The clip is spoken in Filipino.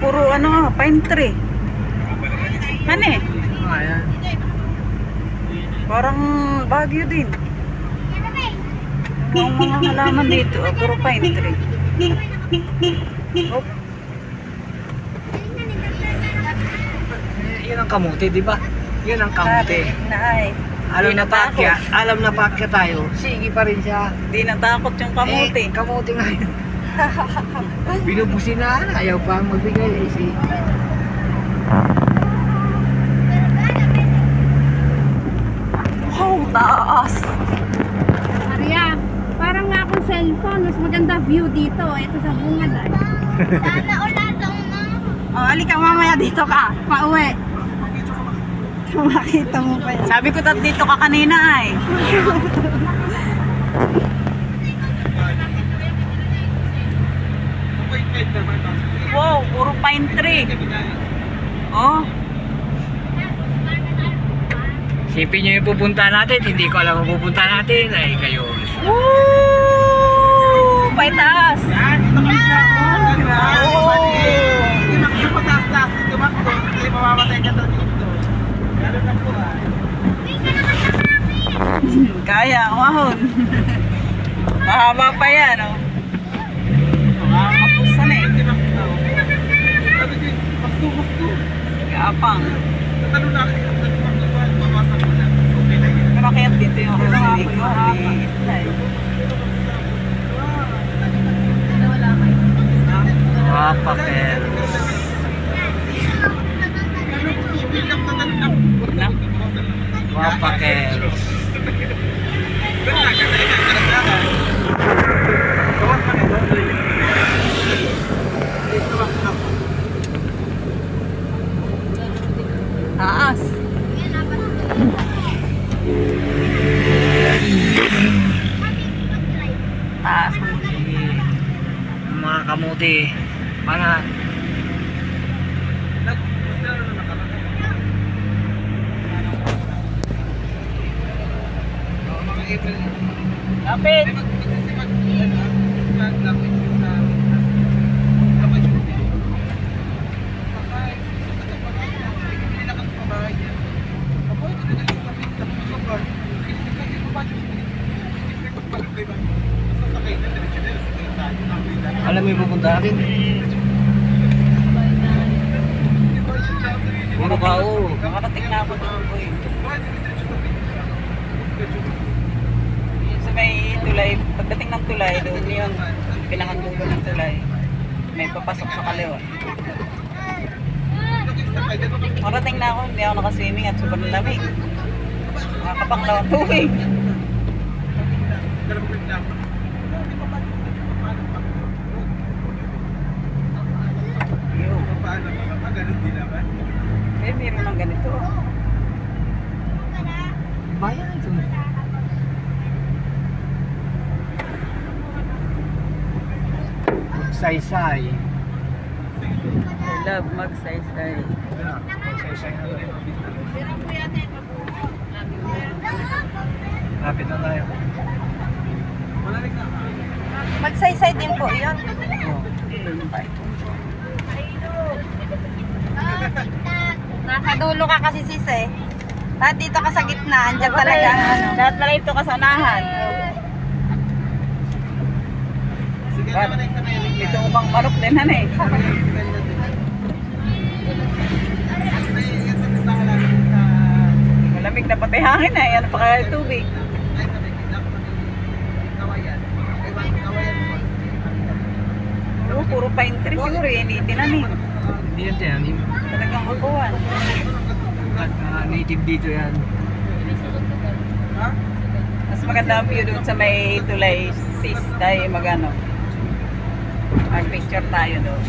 puro ano, pine tree. Ano eh? Ayan. Parang Baguio din. Ang mga halaman dito, puro pine tree. Oh, Yun ang kamuti, di ba? Yun ang kamuti. Alam na pakya, tayo. Sige pa rin siya. di natakot yung kamuti. Kamuti nga yun. Binubusin na, ayaw pa magbigay. Wow, taas! Maria, parang nga akong cellphone. Mas maganda view dito. Ito sa bungad ay. Sana ulatong mo. Oh, alika mamaya dito ka. Pauwi. Makita mo pa yan. Sabi ko dito ka kanina ay. Wow, puro pine tree. Oh, Sipin nyo yung pupunta natin, hindi ko alam ang pupunta natin. Ay, kayo. woo! May taas. Kaya, umahon. Mahaba pa yan, oh. Makapusan eh. Kapang. Marakayat dito yung Rosary ko. Wapakel. Wapakel. Taas. Taas. Mga kamuti. Mana? Lapit. Alam mo yung pupunta natin? Puro ka, oo. Nakarating na ako doon po eh. Yun sa may tulay, pagdating ng tulay, doon yun, pinangandulo ng tulay. May papasok sa kaliwa. Nakarating na ako, hindi ako nakaswimming at sobrang lamig. Nakakapanglaw ang tubig. Eh, meron ng ganito. Bayan ito. Magsaysay. I love magsaysay. Magsaysay na rin. Lapit na tayo. Magsaysay din po yun. Nasa dulo ka kasi sis eh. Lahat dito ka sa gitna. Andiyan talaga ang ano. Lahat pala ito kasanahan. Ito upang marok din han eh. Malamig na pati hangin eh. Ano pa kaya tubig? Oo, puro pine tree siguro yan. Itinanim. Hindi yan tinanim. Talagang upuan. Native dito yan. Mas maganda ang view doon sa may tulay sis tayo magano. Mag-picture tayo doon.